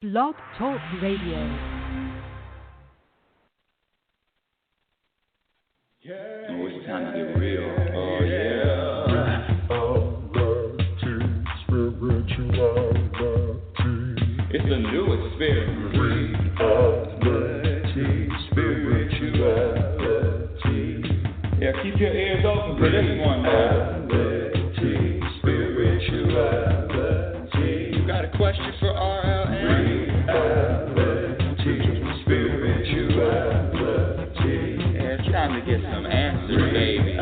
Blog Talk Radio. Oh, it's time to get real. Oh, yeah. It's a new experience. Spirituality. Yeah, keep your ears open for this one, man. Spirituality. You got a question for RLN? Spirituality. Yeah, it's time to get some answers, baby.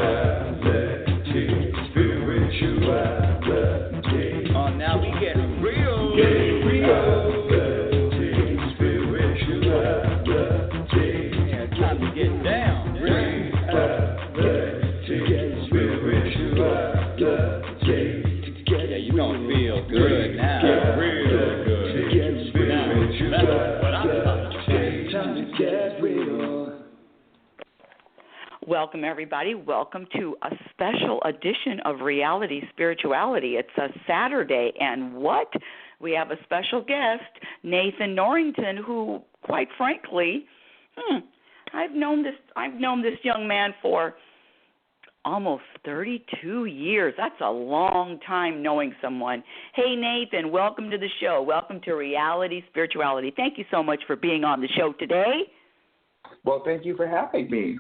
Spirituality. Oh, now we getting real. Spirituality. Yeah, it's time to get down. Yeah, you gonna feel good now. Real good. Now, that's what I'm talking about. Time to get real. Welcome, everybody. Welcome to a special edition of Reality Spirituality. It's a Saturday, and what? We have a special guest, Nathan Norrington, who, quite frankly, I've known this young man for almost 32 years. That's a long time knowing someone. Hey, Nathan, welcome to the show. Welcome to Reality Spirituality. Thank you so much for being on the show today. Well, thank you for having me.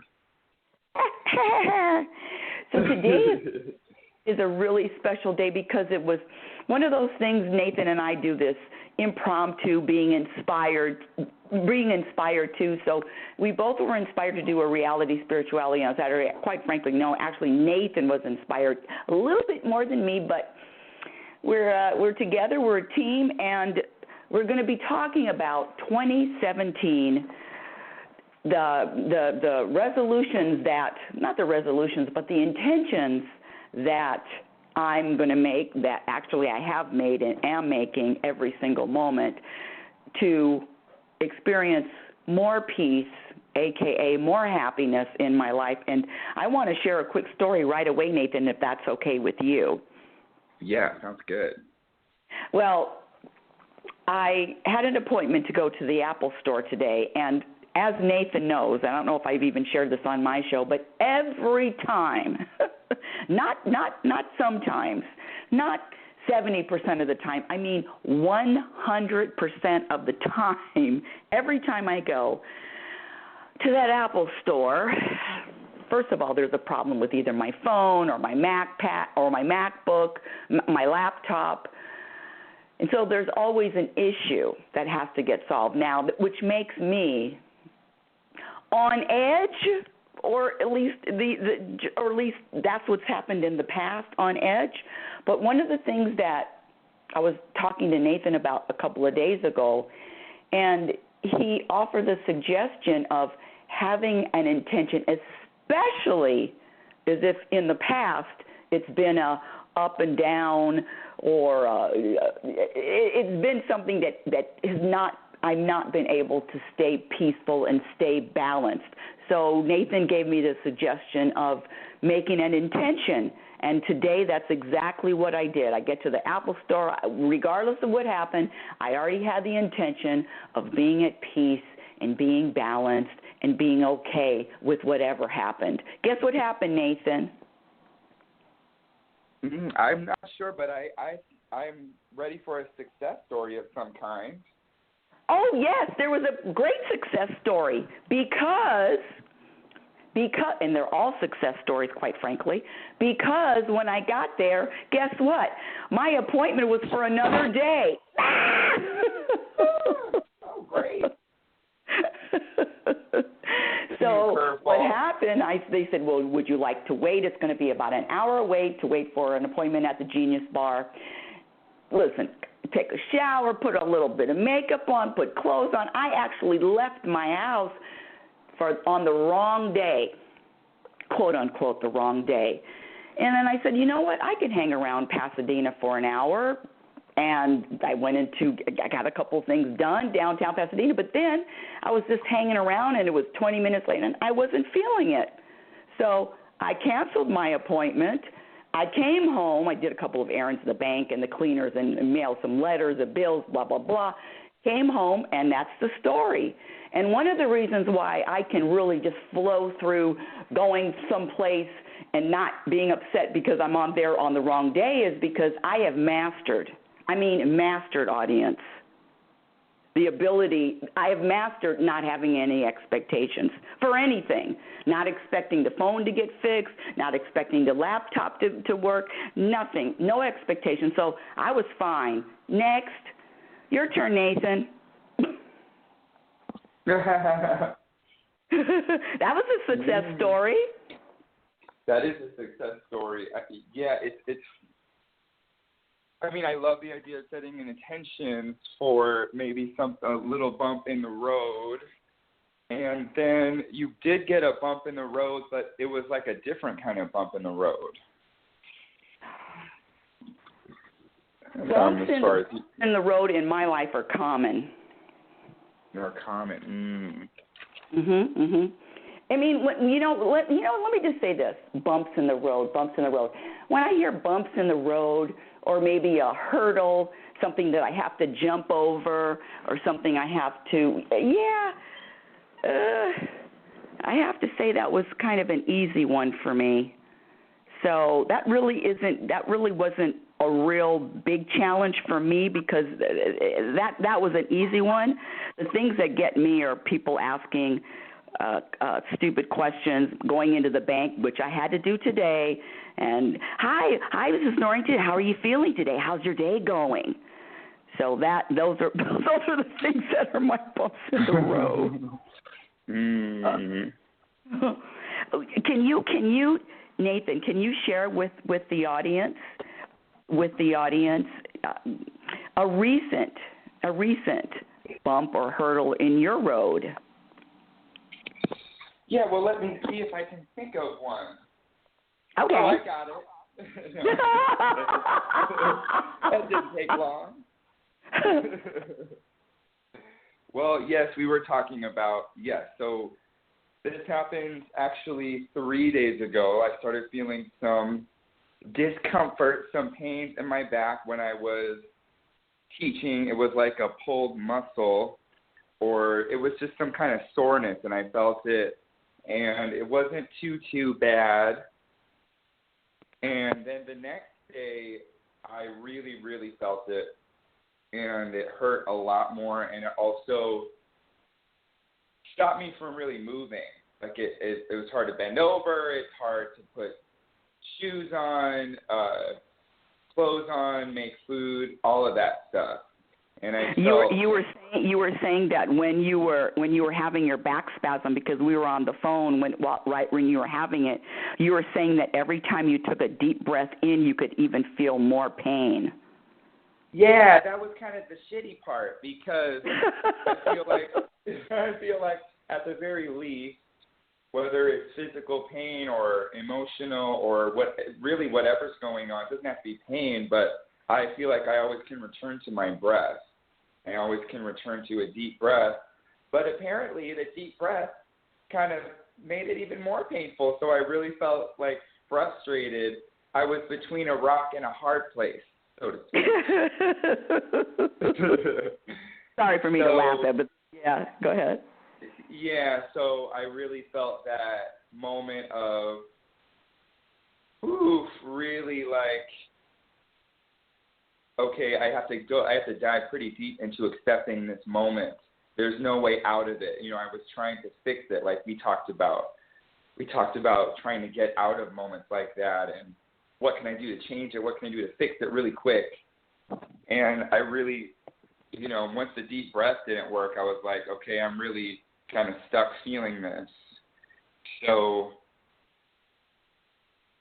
So today is a really special day because it was one of those things. Nathan and I do this impromptu, being inspired too. So we both were inspired to do a Reality Spirituality on Saturday. Quite frankly, no, actually Nathan was inspired a little bit more than me, but we're together, we're a team, and we're going to be talking about 2017. The resolutions that, not the resolutions, but the intentions that I'm going to make, that actually I have made and am making every single moment, to experience more peace, a.k.a. more happiness in my life. And I want to share a quick story right away, Nathan, if that's okay with you. Yeah, sounds good. Well, I had an appointment to go to the Apple store today, and as Nathan knows, I don't know if I've even shared this on my show, but every time, not sometimes, not 70% of the time, I mean 100% of the time, every time I go to that Apple store, first of all, there's a problem with either my phone or my MacPad or my MacBook, my laptop. And so there's always an issue that has to get solved now, which makes me on edge, or at least that's what's happened in the past, on edge. But one of the things that I was talking to Nathan about a couple of days ago, and he offered the suggestion of having an intention, especially as if in the past it's been a up and down, or it's been something that has not, I've not been able to stay peaceful and stay balanced. So Nathan gave me the suggestion of making an intention, and today that's exactly what I did. I get to the Apple store, regardless of what happened, I already had the intention of being at peace and being balanced and being okay with whatever happened. Guess what happened, Nathan? I'm not sure, but I'm ready for a success story of some kind. Oh, yes, there was a great success story because, and they're all success stories, quite frankly, because when I got there, guess what? My appointment was for another day. Oh, great. So what happened, they said, well, would you like to wait? It's going to be about an hour wait to wait for an appointment at the Genius Bar. Listen, take a shower, put a little bit of makeup on, put clothes on. I actually left my house on the wrong day, quote, unquote, the wrong day. And then I said, you know what, I can hang around Pasadena for an hour. And I got a couple things done downtown Pasadena, but then I was just hanging around, and it was 20 minutes later, and I wasn't feeling it. So I canceled my appointment. I came home. I did a couple of errands at the bank and the cleaners and mailed some letters, the bills, blah, blah, blah. came home, and that's the story. And one of the reasons why I can really just flow through going someplace and not being upset because I'm on there on the wrong day is because I have mastered, audience, the ability, I have mastered not having any expectations for anything, not expecting the phone to get fixed, not expecting the laptop to work, nothing, no expectation. So I was fine. Next, your turn, Nathan. That was a success story. That is a success story. It's. I mean, I love the idea of setting an intention for maybe a little bump in the road, and then you did get a bump in the road, but it was like a different kind of bump in the road. Bumps in the road in my life are common. They're common. I mean, let me just say this: bumps in the road. When I hear bumps in the road, or maybe a hurdle, something that I have to jump over, or something I have to, I have to say that was kind of an easy one for me. So that really wasn't a real big challenge for me, because that was an easy one. The things that get me are people asking stupid questions, going into the bank, which I had to do today, and hi, this is Norrington. How are you feeling today? How's your day going? So those are the things that are my bumps in the road. Can you, Nathan? Can you share with the audience a recent bump or hurdle in your road? Yeah, well, let me see if I can think of one. Okay. Oh, I got it. That didn't take long. Well, yes, we were talking about, so this happened actually 3 days ago. I started feeling some discomfort, some pains in my back when I was teaching. It was like a pulled muscle, or it was just some kind of soreness, and I felt it, and it wasn't too bad. And then the next day, I really, really felt it, and it hurt a lot more, and it also stopped me from really moving. Like it was hard to bend over, it's hard to put shoes on, clothes on, make food, all of that stuff. And I felt you were saying that when you were having your back spasm, because we were on the phone right when you were having it, you were saying that every time you took a deep breath in, you could even feel more pain. Yeah, that was kind of the shitty part, because I feel like at the very least, whether it's physical pain or emotional or whatever's going on, it doesn't have to be pain, but I feel like I always can return to my breath. I always can return to a deep breath. But apparently the deep breath kind of made it even more painful, so I really felt like frustrated. I was between a rock and a hard place, so to speak. Sorry for me to laugh at, but yeah, go ahead. Yeah, so I really felt that moment of, really like, okay, I have to dive pretty deep into accepting this moment. There's no way out of it. I was trying to fix it, like we talked about. We talked about trying to get out of moments like that, and what can I do to change it? What can I do to fix it really quick? And I really, once the deep breath didn't work, I was like, okay, I'm really kind of stuck feeling this. So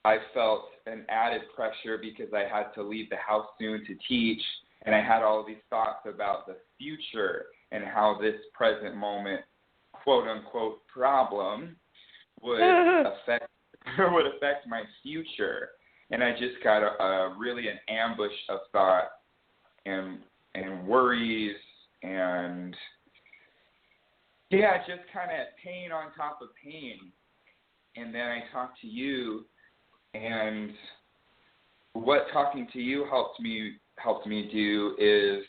I felt an added pressure because I had to leave the house soon to teach, and I had all of these thoughts about the future and how this present moment, quote-unquote, problem would affect my future. And I just got really an ambush of thought and worries and, just kind of pain on top of pain. And then I talked to you, and what talking to you helped me do is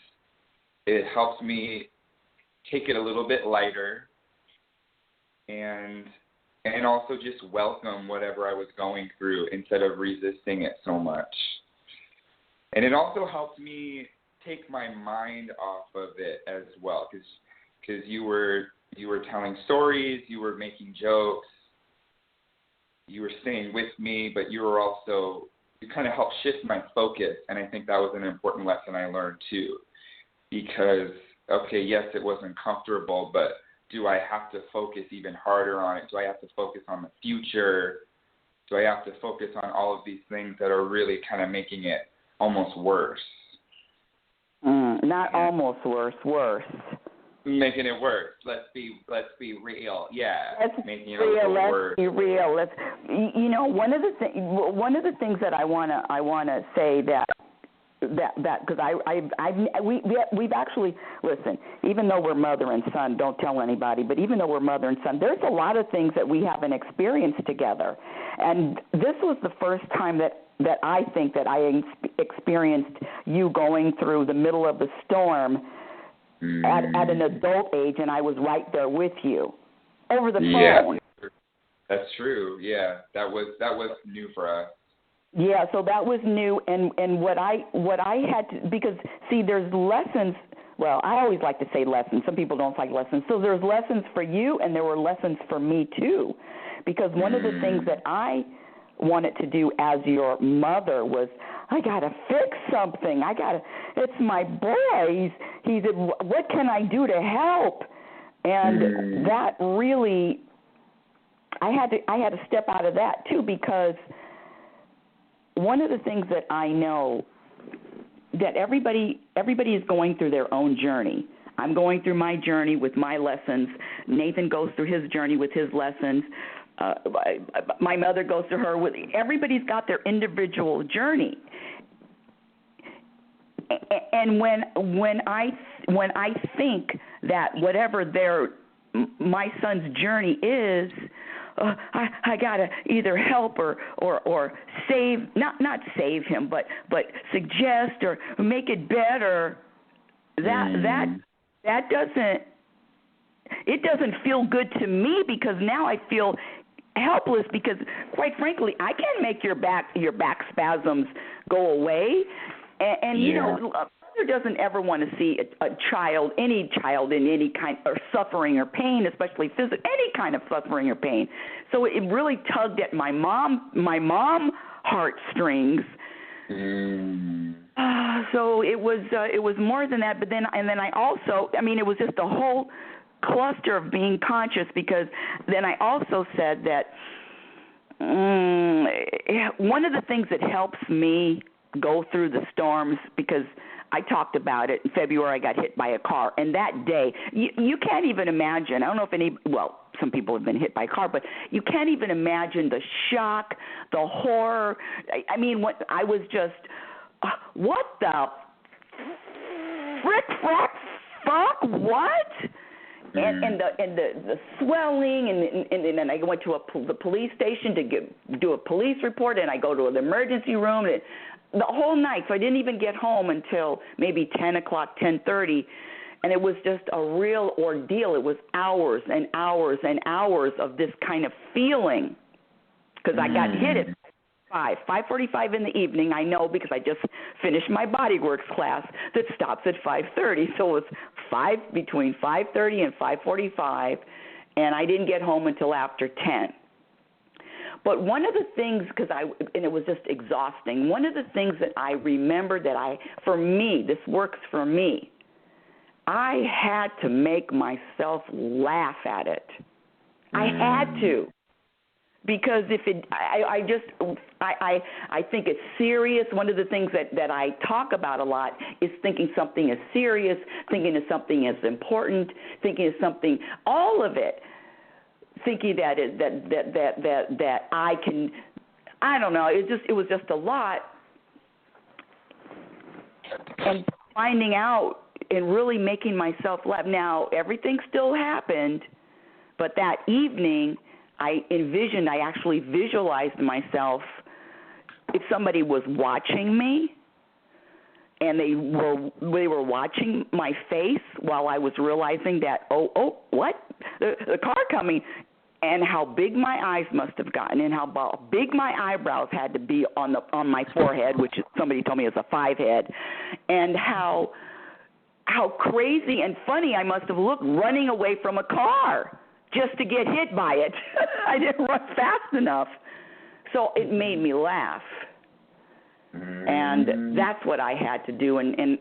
it helps me take it a little bit lighter and also just welcome whatever I was going through instead of resisting it so much. And it also helped me take my mind off of it as well, because you were telling stories, you were making jokes, you were staying with me, but you kind of helped shift my focus, and I think that was an important lesson I learned too, because, okay, yes, it was uncomfortable, but do I have to focus even harder on it? Do I have to focus on the future? Do I have to focus on all of these things that are really kind of making it almost worse? Not almost worse, worse. Making it worse. Let's be real. Yeah. Making it Let's be real. One of the things that I wanna say that because we've actually, listen, even though we're mother and son, don't tell anybody, but even though we're mother and son, there's a lot of things that we haven't experienced together. And this was the first time that I think that I experienced you going through the middle of the storm at an adult age, and I was right there with you over the phone. Yeah, that's true. Yeah, that was new for us. Yeah, so that was new, and what I had to, because see, there's lessons. Well, I always like to say lessons. Some people don't like lessons. So there's lessons for you, and there were lessons for me too, because one of the things that I wanted to do as your mother was, I gotta fix something. It's my boy. He's what can I do to help? And that really, I had to step out of that too, because one of the things that I know that everybody is going through their own journey. I'm going through my journey with my lessons. Nathan goes through his journey with his lessons. My mother goes through her with. Everybody's got their individual journey. And when I think that whatever my son's journey is, I gotta either help or save, not save him, but suggest or make it better. That doesn't feel good to me, because now I feel helpless, because quite frankly I can't make your back spasms go away, and you know, a mother doesn't ever want to see any child in any kind of suffering or pain, especially physical, any kind of suffering or pain. So it really tugged at my mom heartstrings. So it was more than that. But then I also, it was just a whole cluster of being conscious, because then I also said that one of the things that helps me go through the storms, because I talked about it in February, I got hit by a car, and that day, you can't even imagine. I don't know if some people have been hit by a car, but you can't even imagine the shock, the horror. What I was just, what the fuck, what? And the swelling, and then I went to the police station to do a police report, and I go to the emergency room, and the whole night. So I didn't even get home until maybe 10 o'clock, 10:30, and it was just a real ordeal. It was hours and hours and hours of this kind of feeling, because I got hit at 5:45 in the evening. I know, because I just finished my bodyworks class that stops at 5:30. So it was between 5:30 and 5:45, and I didn't get home until after 10. But one of the things, and it was just exhausting, one of the things that I remember for me, this works for me, I had to make myself laugh at it. I had to. Because I think it's serious. One of the things that I talk about a lot is thinking something is serious, thinking of something as important, thinking of something, all of it, thinking that I can. I don't know. It was just a lot, and finding out and really making myself laugh. Now everything still happened, but that evening, I actually visualized myself, if somebody was watching me, and they were watching my face while I was realizing that, what? The car coming, and how big my eyes must have gotten, and how big my eyebrows had to be on my forehead, which somebody told me is a 5 head, and how crazy and funny I must have looked running away from a car just to get hit by it. I didn't run fast enough. So it made me laugh. And that's what I had to do. And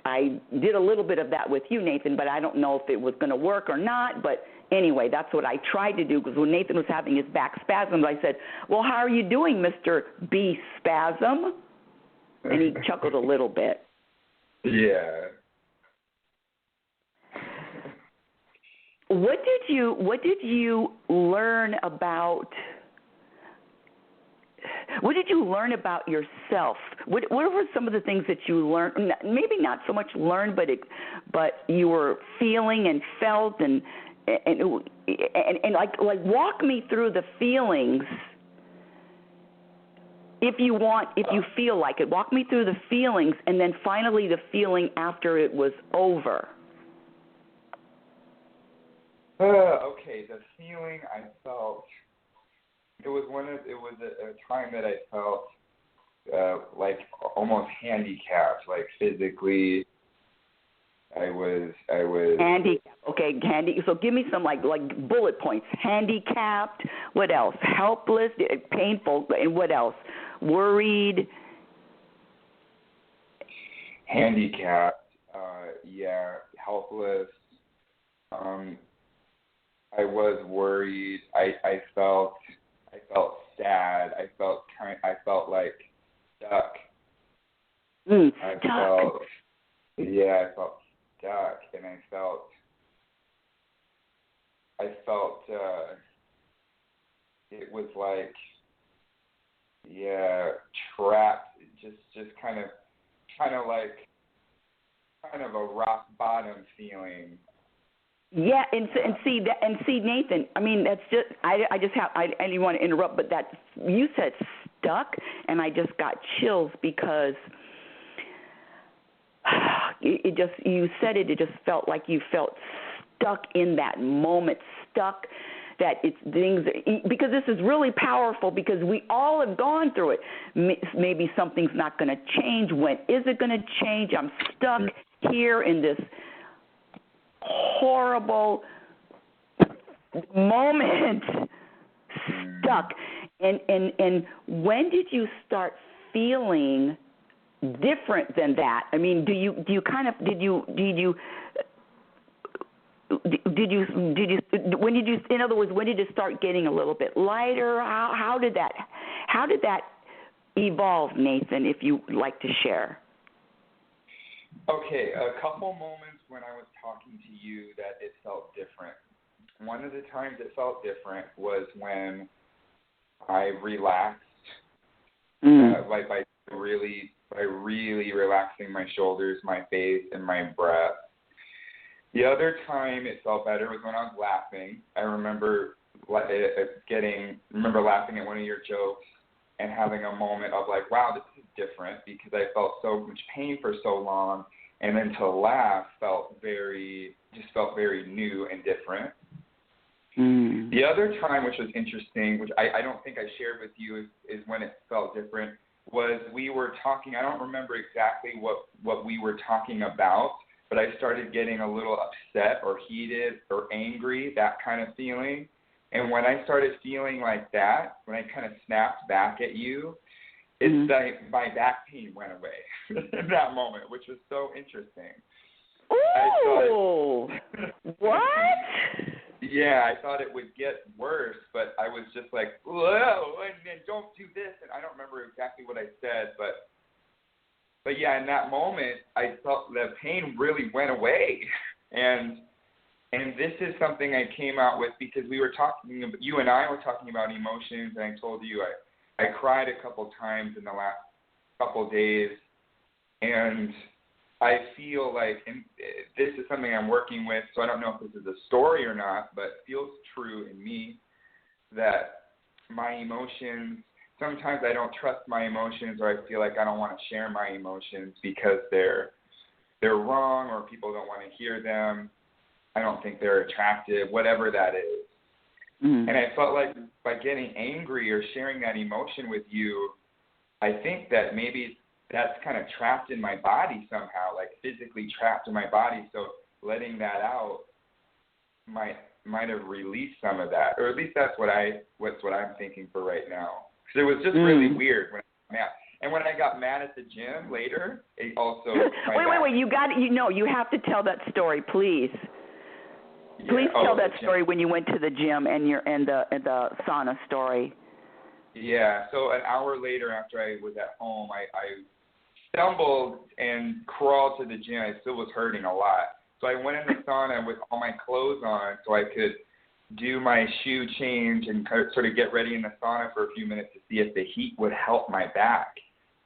I did a little bit of that with you, Nathan, but I don't know if it was going to work or not. But anyway, that's what I tried to do, because when Nathan was having his back spasms, I said, well, how are you doing, Mr. B Spasm? And he chuckled a little bit. Yeah. What did you learn about? What did you learn about yourself? What were some of the things that you learned? Maybe not so much learned, but you were feeling and felt and like walk me through the feelings. If you feel like it, walk me through the feelings, and then finally the feeling after it was over. Okay, the feeling I felt, it was a time that I felt like almost handicapped, like physically. I was handicapped. Okay, so give me some like bullet points. Handicapped. What else? Helpless, painful, and what else? Worried. Handicapped. Helpless. I was worried. I felt sad. I felt like stuck. Stuck. I felt stuck, and I felt it was like trapped. Just kind of a rock bottom feeling. Yeah, and see, Nathan. I mean, that's just I didn't want to interrupt, but that you said stuck, and I just got chills because it just felt like you felt stuck in that moment, stuck. That it's things, because this is really powerful, because we all have gone through it. Maybe something's not going to change. When is it going to change? I'm stuck here in this horrible moment, stuck. And when did you start feeling different than that? I mean, in other words, when did it start getting a little bit lighter? How did that evolve, Nathan, if you like to share? Okay, a couple moments when I was talking to you that it felt different. One of the times it felt different was when I relaxed, by really relaxing my shoulders, my face, and my breath. The other time it felt better was when I was laughing. I remember laughing at one of your jokes and having a moment of like, wow, this is different, because I felt so much pain for so long, and then to laugh felt very new and different. The other time, which was interesting, which I don't think I shared with you, is when it felt different, was we were talking. I don't remember exactly what we were talking about, but I started getting a little upset or heated or angry, that kind of feeling. And when I started feeling like that, when I kind of snapped back at you, it's like my back pain went away in that moment, which was so interesting. Ooh! What? Yeah, I thought it would get worse, but I was just like, whoa, and don't do this. And I don't remember exactly what I said, but yeah, in that moment, I felt the pain really went away. And this is something I came out with because you and I were talking about emotions, and I told you I cried a couple times in the last couple days, and I feel like, and this is something I'm working with, so I don't know if this is a story or not, but it feels true in me that my emotions sometimes I don't trust my emotions, or I feel like I don't want to share my emotions because they're wrong, or people don't want to hear them. I don't think they're attractive, whatever that is. And I felt like by getting angry or sharing that emotion with you, I think that maybe that's kind of trapped in my body somehow, like physically trapped in my body. So letting that out might have released some of that, or at least that's what I'm thinking for right now. Because it was just really weird when I got mad. And when I got mad at the gym later, it also wait, you have to tell that story, please. Please tell that story when you went to the gym and the sauna story. Yeah, so an hour later after I was at home, I stumbled and crawled to the gym. I still was hurting a lot. So I went in the sauna with all my clothes on so I could do my shoe change and sort of get ready in the sauna for a few minutes to see if the heat would help my back.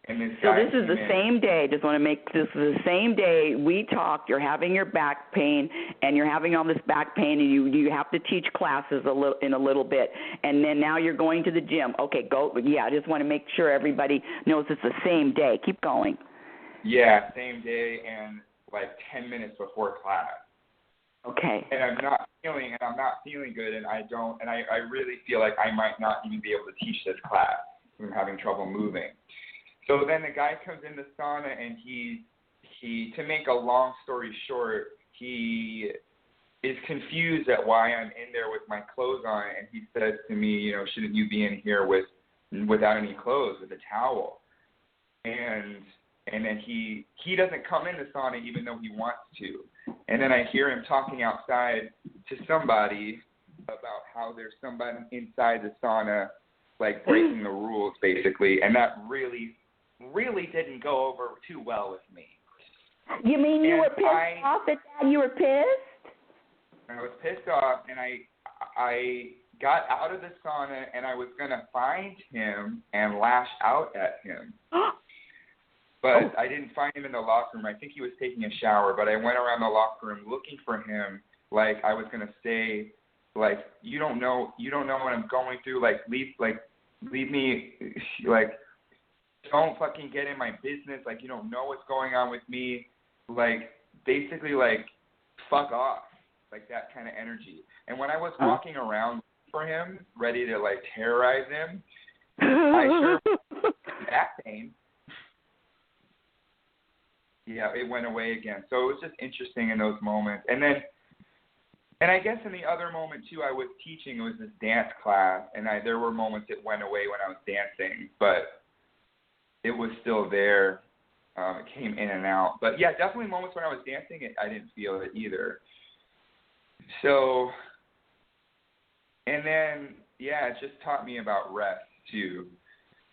And this is the same day. Just want to make this the same day we talked. You're having your back pain, and you're having all this back pain, and you have to teach classes in a little bit, and then now you're going to the gym. Okay, go. Yeah, I just want to make sure everybody knows it's the same day. Keep going. Yeah, same day, and like 10 minutes before class. Okay. And I'm not feeling good, and I really feel like I might not even be able to teach this class. I'm having trouble moving. So then the guy comes in the sauna, and he to make a long story short, he is confused at why I'm in there with my clothes on, and he says to me, shouldn't you be in here without any clothes, with a towel? And then he doesn't come in the sauna even though he wants to. And then I hear him talking outside to somebody about how there's somebody inside the sauna, like breaking the rules, basically, and that really didn't go over too well with me. You mean you were pissed off at that? You were pissed? I was pissed off, and I got out of the sauna, and I was going to find him and lash out at him. But I didn't find him in the locker room. I think he was taking a shower, but I went around the locker room looking for him, like I was going to say, like, you don't know what I'm going through, leave me, like, don't fucking get in my business, like, you don't know what's going on with me, like, basically, like, fuck off, like, that kind of energy. And when I was walking around for him, ready to, like, terrorize him, I sure back pain. Yeah, it went away again. So it was just interesting in those moments. And I guess in the other moment, too, I was teaching. It was this dance class, and there were moments it went away when I was dancing, but it was still there. It came in and out. But, yeah, definitely moments when I was dancing, I didn't feel it either. So, and then, yeah, it just taught me about rest, too,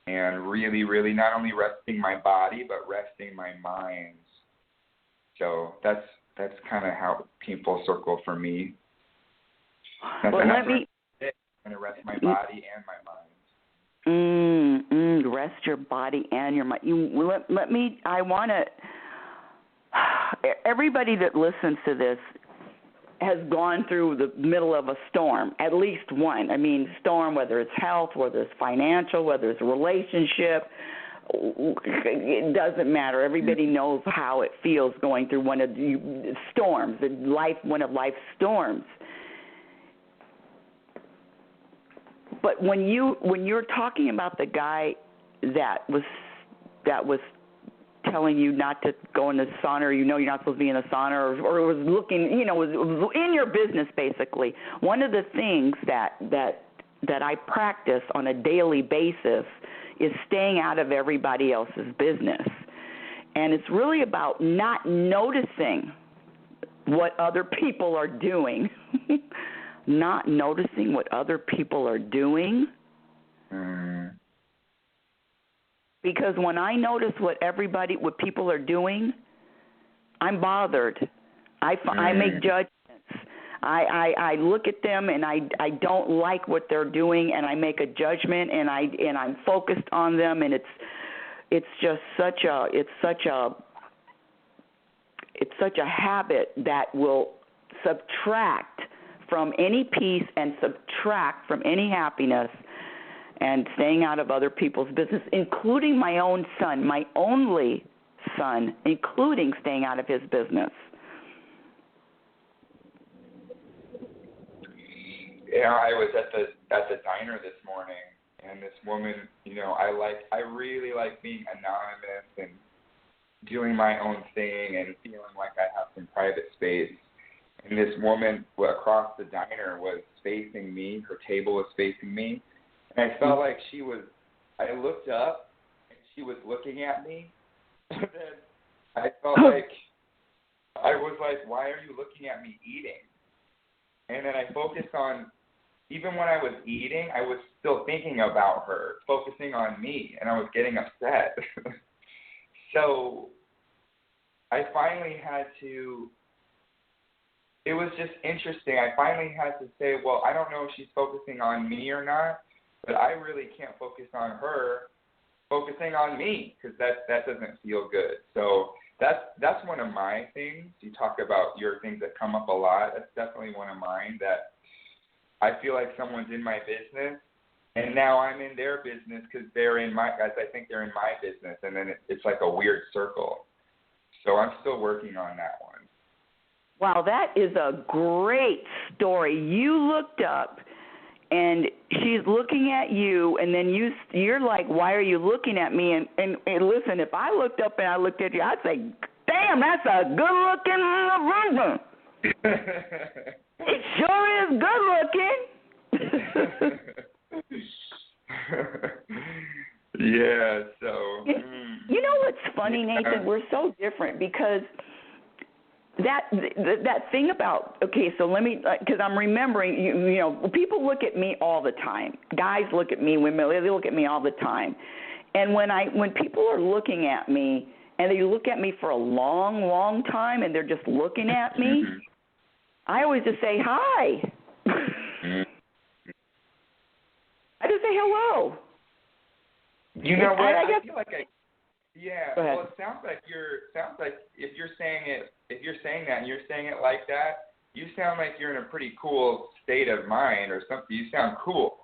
and really, really not only resting my body, but resting my mind. So that's kind of how it came full circle for me. I'm going to rest my body and my mind. Rest your body and your mind. Everybody that listens to this has gone through the middle of a storm, at least one. I mean, storm, whether it's health, whether it's financial, whether it's a relationship, it doesn't matter. Everybody knows how it feels going through one of the storms, one of life's storms. But when you're talking about the guy that was telling you not to go in the sauna, or you're not supposed to be in the sauna, or was looking, was in your business basically. One of the things that I practice on a daily basis is staying out of everybody else's business. And it's really about not noticing what other people are doing. Not noticing what other people are doing. Because when I notice what people are doing, I'm bothered. I make judgments. I look at them and I don't like what they're doing, and I make a judgment, and I'm focused on them, and it's such a habit that will subtract from any peace and subtract from any happiness. and staying out of other people's business, including my own son, my only son, including staying out of his business. Yeah, I was at the diner this morning, and this woman, I really like being anonymous and doing my own thing and feeling like I have some private space. And this woman across the diner was facing me. Her table was facing me. And I felt like I looked up and she was looking at me. And then I felt like, I was like, why are you looking at me eating? And then I focused on, even when I was eating, I was still thinking about her, focusing on me, and I was getting upset. So I finally had to, it was just interesting. I finally had to say, well, I don't know if she's focusing on me or not, but I really can't focus on her focusing on me, because that doesn't feel good. So that's one of my things. You talk about your things that come up a lot. That's definitely one of mine, that I feel like someone's in my business, and now I'm in their business because I think they're in my business, and then it's like a weird circle. So I'm still working on that one. Wow, that is a great story. You looked up, and she's looking at you, and then you're like, why are you looking at me? And listen, if I looked up and I looked at you, I'd say, damn, that's a good-looking woman. It sure is good-looking. Yeah, so. You know what's funny, Nathan? We're so different because that thing about, okay, so let me, because I'm remembering, you know, people look at me all the time. Guys look at me, women, they look at me all the time. And when people are looking at me, and they look at me for a long, long time, and they're just looking at me, I always just say, hi. I just say hello. You know what? I feel like yeah. Well, it sounds like if you're saying that and you're saying it like that, you sound like you're in a pretty cool state of mind or something. You sound cool.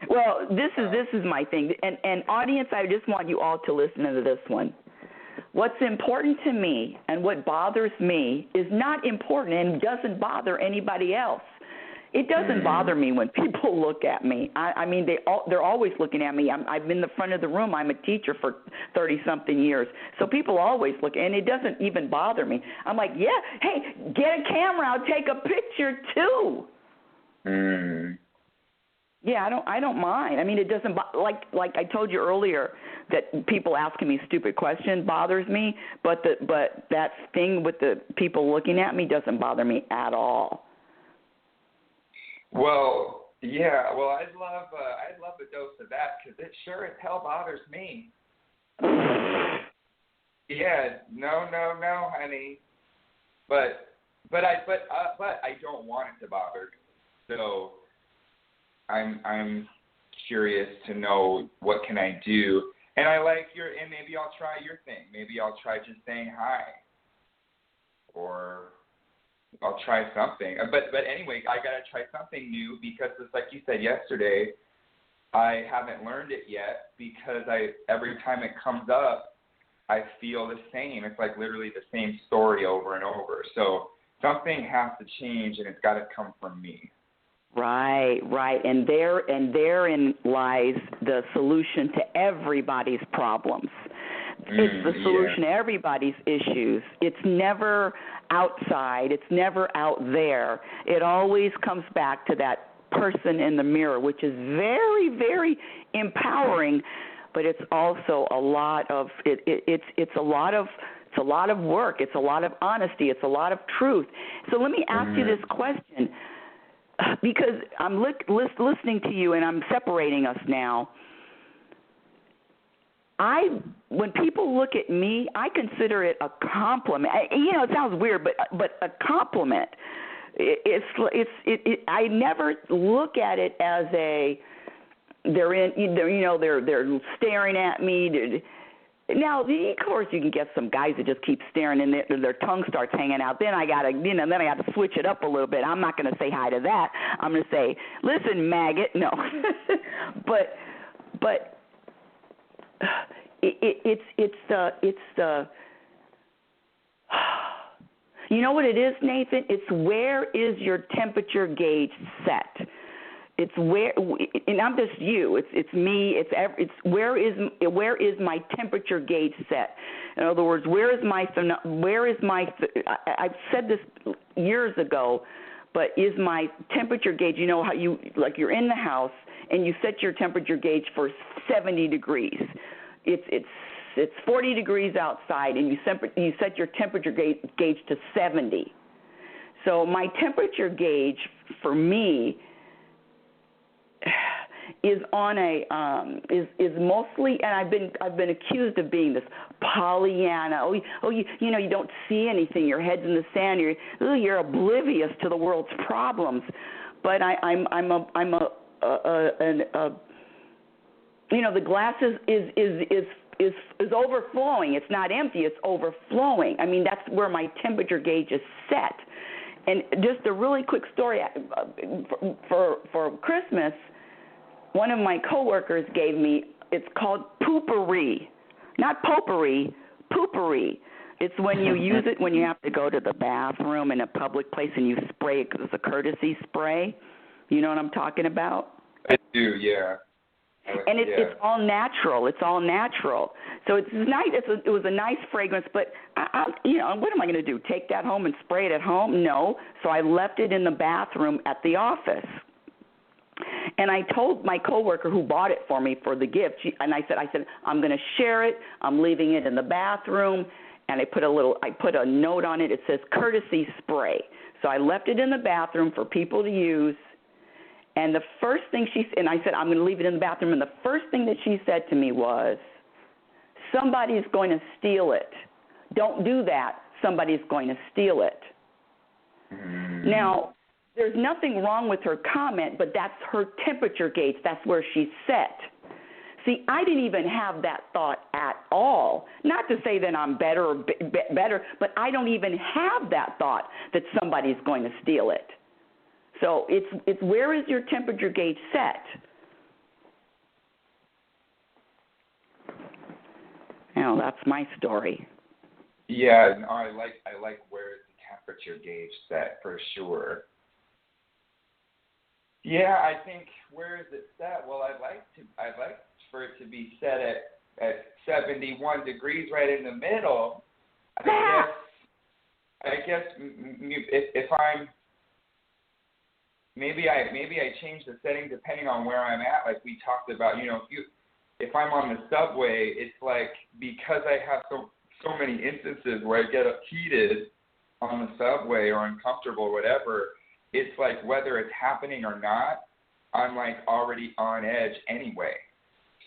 Well, this is my thing, and audience, I just want you all to listen to this one. What's important to me and what bothers me is not important and doesn't bother anybody else. It doesn't bother me when people look at me. I mean, they're always looking at me. I'm in the front of the room. I'm a teacher for 30-something years. So people always look, and it doesn't even bother me. I'm like, yeah, hey, get a camera. I'll take a picture, too. Yeah, I don't mind. I mean, it doesn't like I told you earlier that people asking me stupid questions bothers me, but that thing with the people looking at me doesn't bother me at all. Well, yeah. Well, I'd love a dose of that because it sure as hell bothers me. Yeah. No, honey. But I don't want it to bother me. So I'm curious to know what can I do. And I like and maybe I'll try your thing. Maybe I'll try just saying hi. Or I'll try something. But anyway, I got to try something new because it's like you said yesterday, I haven't learned it yet because every time it comes up, I feel the same. It's like literally the same story over and over. So something has to change, and it's got to come from me. Right. And therein lies the solution to everybody's problems. It's the solution to everybody's issues. It's never outside. It's never out there. It always comes back to that person in the mirror, which is very, very empowering. But it's also a lot of it's a lot of work. It's a lot of honesty. It's a lot of truth. So let me ask you this question, because I'm listening to you and I'm separating us now. When people look at me, I consider it a compliment. You know, it sounds weird, but a compliment. I never look at it as they're staring at me. Now, of course, you can get some guys that just keep staring and their tongue starts hanging out. Then I gotta switch it up a little bit. I'm not going to say hi to that. I'm going to say, listen, maggot. No. but it's the you know what it is, Nathan? It's where is your temperature gauge set? It's where, and I'm just you. It's me. It's where is my temperature gauge set? In other words, I've said this years ago, but is my temperature gauge? You know how you're in the house and you set your temperature gauge for 70 degrees. It's 40 degrees outside, and you set your temperature gauge to 70. So my temperature gauge for me is on is mostly, and I've been accused of being this Pollyanna. You don't see anything. Your head's in the sand. You're oblivious to the world's problems. But the glass is overflowing. It's not empty. It's overflowing. I mean, that's where my temperature gauge is set. And just a really quick story, for Christmas, one of my coworkers gave me, it's called poopery. Not potpourri, poopery. It's when you use it when you have to go to the bathroom in a public place and you spray it because it's a courtesy spray. You know what I'm talking about? I do, yeah. And it's all natural. It's all natural. So it's nice. It was a nice fragrance, but what am I going to do? Take that home and spray it at home? No. So I left it in the bathroom at the office. And I told my coworker who bought it for me for the gift, I said, I'm going to share it. I'm leaving it in the bathroom. And I put a note on it. It says courtesy spray. So I left it in the bathroom for people to use. And the first thing I said, I'm going to leave it in the bathroom. And the first thing that she said to me was, somebody's going to steal it. Don't do that. Somebody's going to steal it. Now, there's nothing wrong with her comment, but that's her temperature gauge. That's where she's set. See, I didn't even have that thought at all. Not to say that I'm better, but I don't even have that thought that somebody's going to steal it. So it's where is your temperature gauge set? Now that's my story. Yeah, no, I like where is the temperature gauge set for sure. Yeah, I think where is it set? Well, I'd like for it to be set at 71 degrees, right in the middle. I guess if I'm maybe I change the setting depending on where I'm at. Like we talked about, if I'm on the subway, it's like because I have so many instances where I get heated on the subway or uncomfortable or whatever. It's like whether it's happening or not, I'm like already on edge anyway.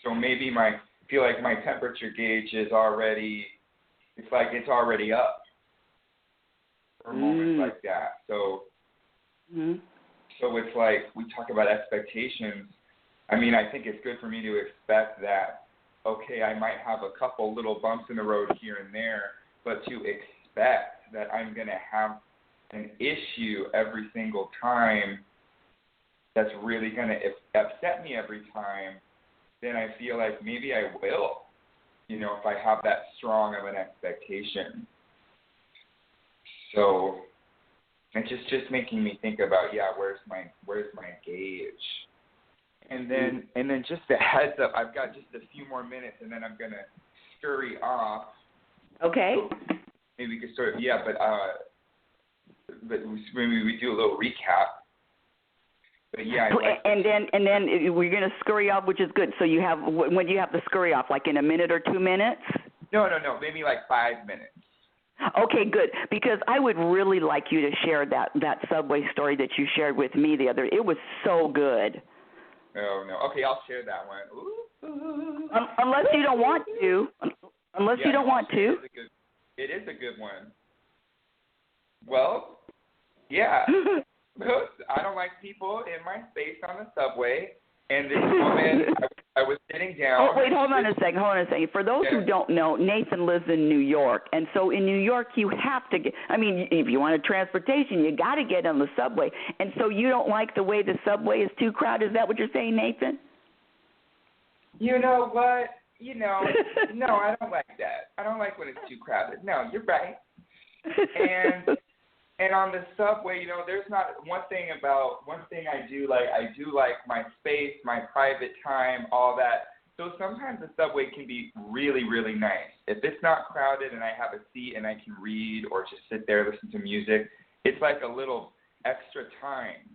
So maybe I feel like my temperature gauge is already, it's like it's already up for moments like that. So, so it's like we talk about expectations. I mean, I think it's good for me to expect that, okay, I might have a couple little bumps in the road here and there, but to expect that I'm going to have an issue every single time that's really going to upset me every time, then I feel like maybe I will, if I have that strong of an expectation. So it's just making me think about, where's my gauge? And then just a heads up, I've got just a few more minutes and then I'm going to scurry off. Okay. So maybe we could start, but maybe we do a little recap. But and then we're going to scurry off, which is good. So when do you have to scurry off? Like in a minute or 2 minutes? No, maybe like 5 minutes. Okay, good. Because I would really like you to share that subway story that you shared with me the other. It was so good. Oh no. Okay, I'll share that one. Ooh. Unless you don't want to. You don't want to. It is a good one. Well, yeah. I don't like people in my space on the subway, and this woman, I was sitting down. Oh, wait, hold on a second. For those who don't know, Nathan lives in New York, and so in New York you have to get, I mean, if you want a transportation, you got to get on the subway. And so you don't like the way the subway is too crowded. Is that what you're saying, Nathan? You know what? No, I don't like that. I don't like when it's too crowded. No, you're right. And on the subway, there's not one thing I do like my space, my private time, all that. So sometimes the subway can be really, really nice. If it's not crowded and I have a seat and I can read or just sit there, listen to music, it's like a little extra time.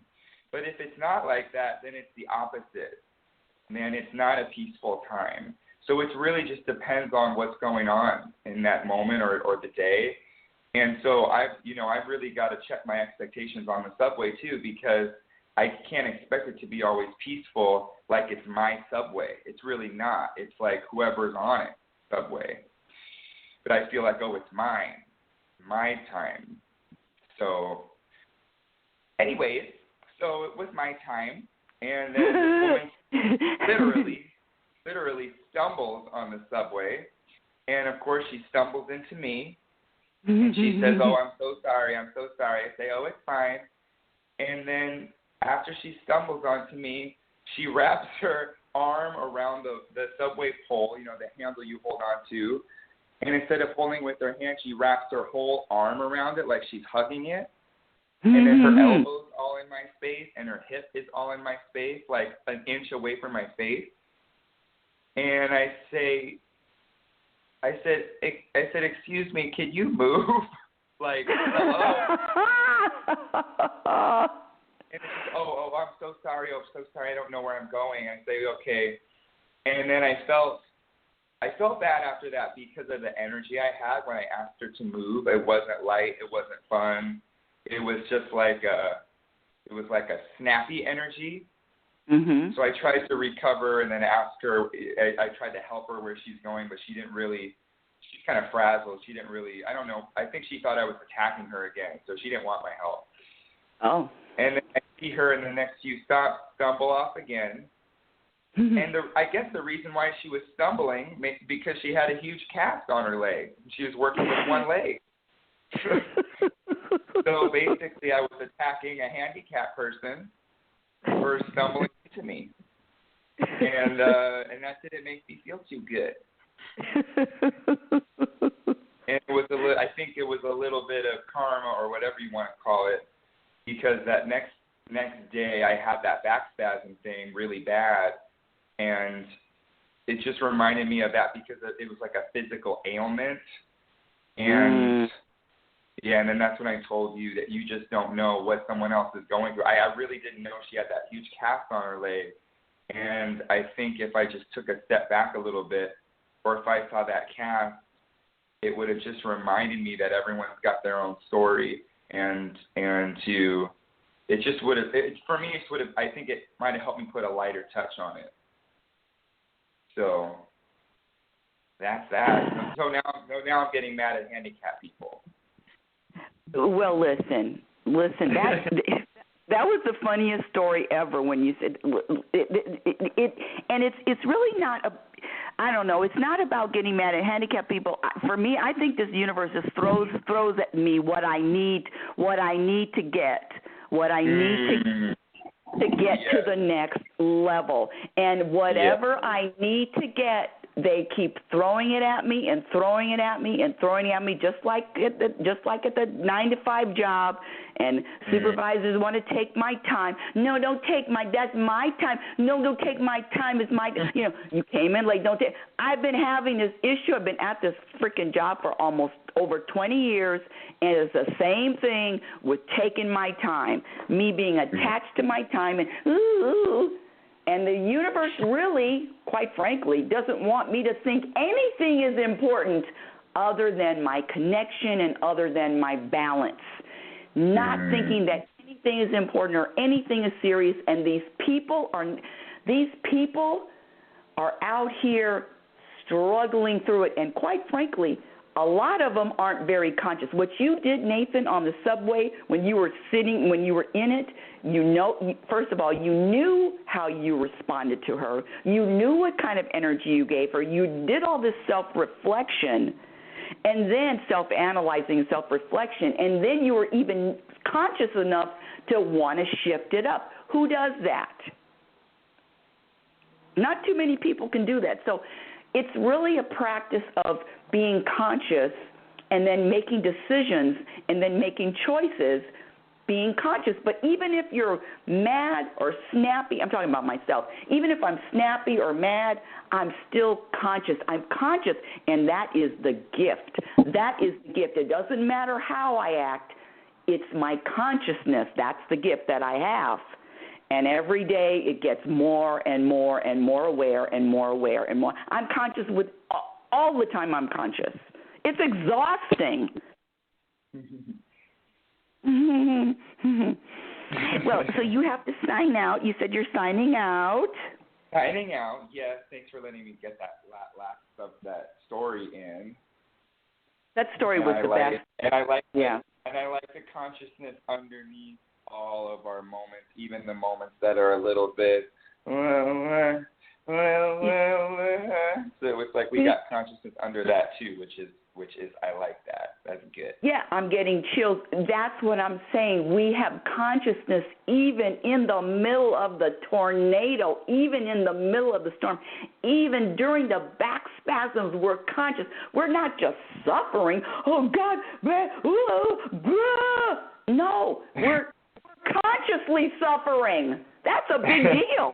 But if it's not like that, then it's the opposite. Man, it's not a peaceful time. So it really just depends on what's going on in that moment or the day. And so I've really got to check my expectations on the subway too, because I can't expect it to be always peaceful like it's my subway. It's really not. It's like whoever's on it, subway. But I feel like, it's mine, my time. So anyways, so it was my time. And then this woman literally stumbles on the subway. And, of course, she stumbles into me. And she says, I'm so sorry. I say, it's fine. And then after she stumbles onto me, she wraps her arm around the subway pole, the handle you hold on to. And instead of holding with her hand, she wraps her whole arm around it like she's hugging it. And then her elbow's all in my space, and her hip is all in my space, like an inch away from my face. And I said, excuse me, can you move? Like, hello? And she's, I'm so sorry. I don't know where I'm going. I say, okay. And then I felt bad after that because of the energy I had when I asked her to move. It wasn't light. It wasn't fun. It was just like a snappy energy. Mm-hmm. So I tried to recover and then asked her. I tried to help her where she's going, but she didn't really. She's kind of frazzled. She didn't really. I don't know. I think she thought I was attacking her again, so she didn't want my help. Oh. And then I see her in the next few stops stumble off again. Mm-hmm. And I guess the reason why she was stumbling because she had a huge cast on her leg. She was working with one leg. So basically, I was attacking a handicapped person for stumbling into me, and that didn't make me feel too good. And it was I think it was a little bit of karma or whatever you want to call it, because that next day I had that back spasm thing really bad, and it just reminded me of that because it was like a physical ailment, and. Yeah, and then that's when I told you that you just don't know what someone else is going through. I really didn't know she had that huge cast on her leg. And I think if I just took a step back a little bit, or if I saw that cast, it would have just reminded me that everyone's got their own story. And it just would have, for me, I think it might have helped me put a lighter touch on it. So that's that. So now I'm getting mad at handicapped people. Well, listen. That was the funniest story ever when you said it, and it's really not. I don't know. It's not about getting mad at handicapped people. For me, I think this universe just throws at me what I need to get, to get to the next level, and whatever I need to get. They keep throwing it at me and throwing it at me and throwing it at me, just like at the 9-to-5 job. And supervisors want to take my time. No, don't take that's my time. No, don't take my time. It's my, you came in late. Don't take. I've been having this issue. I've been at this freaking job for almost over 20 years, and it's the same thing with taking my time, me being attached to my time, and And the universe really, quite frankly, doesn't want me to think anything is important other than my connection and other than my balance. Not thinking that anything is important or anything is serious. And these people are out here struggling through it. And quite frankly, a lot of them aren't very conscious. What you did, Nathan, on the subway when you were sitting, when you were in it, first of all, you knew how you responded to her. You knew what kind of energy you gave her. You did all this self-reflection and then self-analyzing and self-reflection, and then you were even conscious enough to want to shift it up. Who does that? Not too many people can do that. So it's really a practice of being conscious and then making decisions and then making choices, being conscious. But even if you're mad or snappy, I'm talking about myself, even if I'm snappy or mad, I'm still conscious. I'm conscious, and that is the gift. That is the gift. It doesn't matter how I act. It's my consciousness. That's the gift that I have. And every day it gets more and more and more aware and more aware and more. I'm conscious with all the time. I'm conscious. It's exhausting. Well, so you have to sign out. You said you're signing out. Signing out, yes. Thanks for letting me get that last of that story in. That story was the best. And I like yeah. And I like the consciousness underneath all of our moments, even the moments that are a little bit, so it's like we got consciousness under that too, which is I like that. That's good. Yeah, I'm getting chills. That's what I'm saying. We have consciousness even in the middle of the tornado, even in the middle of the storm, even during the back spasms. We're conscious. We're not just suffering. Oh God, no, we're consciously suffering. That's a big deal.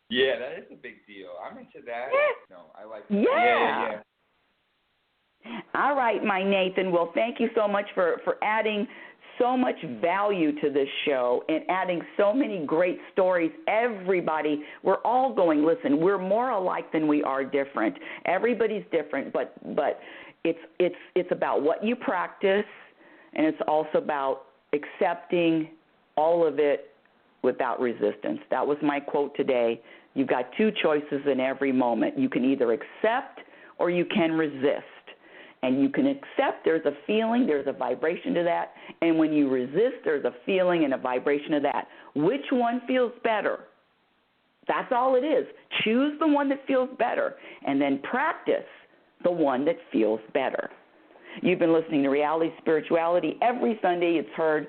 Yeah, that is a big deal. I'm into that. Yeah. No, I like that. Yeah. All right, my Nathan. Well, thank you so much for adding so much value to this show and adding so many great stories. Everybody, we're all going, listen, we're more alike than we are different. Everybody's different, but it's about what you practice, and it's also about accepting all of it without resistance. That was my quote today. You've got two choices in every moment. You can either accept or you can resist. And you can accept, there's a feeling, there's a vibration to that. And when you resist, there's a feeling and a vibration to that. Which one feels better? That's all it is. Choose the one that feels better and then practice the one that feels better. You've been listening to Reality Spirituality. Every Sunday it's heard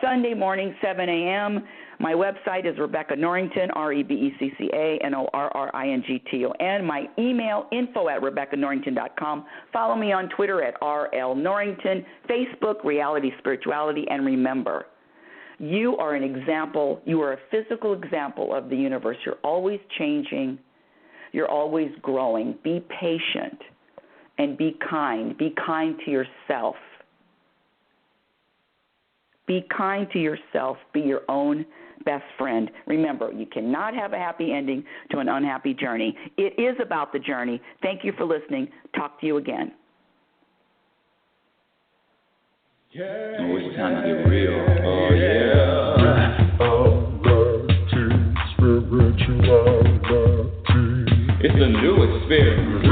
Sunday morning, 7 a.m. My website is Rebecca Norrington, RebeccANorrington. My email, info@RebeccaNorrington.com. Follow me on Twitter at RL Norrington, Facebook, Reality Spirituality. And remember, you are an example. You are a physical example of the universe. You're always changing. You're always growing. Be patient and be kind. Be kind to yourself. Be kind to yourself. Be your own best friend. Remember, you cannot have a happy ending to an unhappy journey. It is about the journey. Thank you for listening. Talk to you again. Yeah, oh, it's time to get real. Oh, yeah. It's a new experience.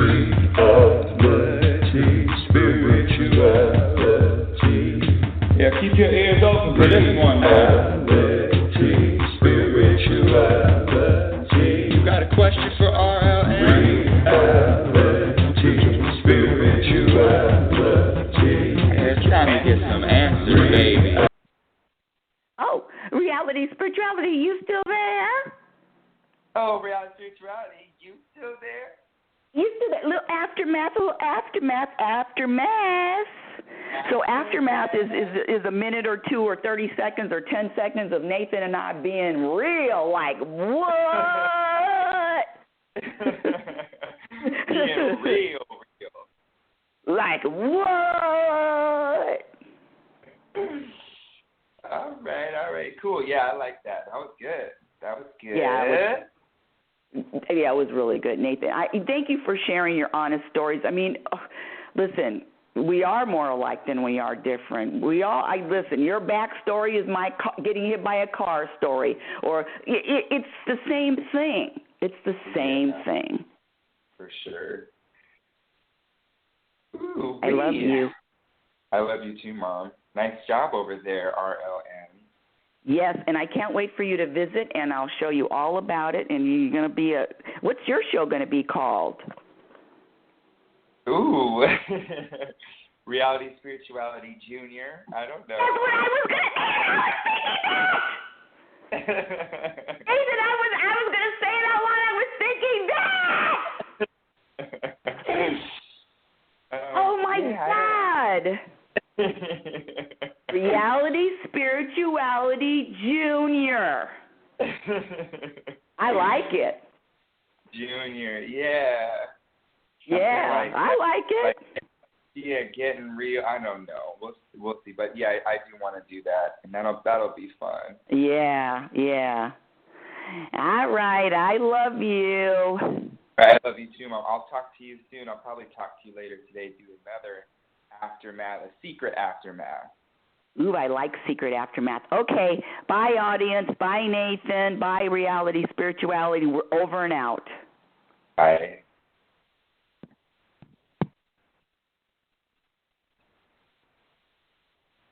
Spirituality. Yeah, keep your ears open for this one, man. Spirituality. You got a question for RLN? Spirituality. It's time to get some answers, baby. Oh, Reality Spirituality, you still there? Oh, Reality Spirituality, you still there? You still there? Little aftermath. So aftermath is a minute or two or 30 seconds or 10 seconds of Nathan and I being real, like, what? Being real. Like, what? All right, cool. Yeah, I like that. That was good. Yeah, it was really good, Nathan. Thank you for sharing your honest stories. I mean, listen, we are more alike than we are different. Listen, your backstory is my getting hit by a car story, or it's the same thing. It's the same thing. For sure. Ooh, I love you. I love you too, Mom. Nice job over there, RLN. Yes, and I can't wait for you to visit, and I'll show you all about it. And you're going to be what's your show going to be called? Ooh, Reality Spirituality Junior. I don't know. That's what I was going to say. Nathan, I was going to say it out loud. I was thinking that. Oh my God. Reality Spirituality Junior. I like it. Junior, yeah. Yeah, I like it. Yeah, getting real. I don't know. We'll see. But yeah, I do want to do that, and that'll be fun. Yeah. All right, I love you. I love you too, Mom. I'll talk to you soon. I'll probably talk to you later today. Do another aftermath, a secret aftermath. Ooh, I like secret aftermath. Okay, bye, audience. Bye, Nathan. Bye, Reality Spirituality. We're over and out. Bye.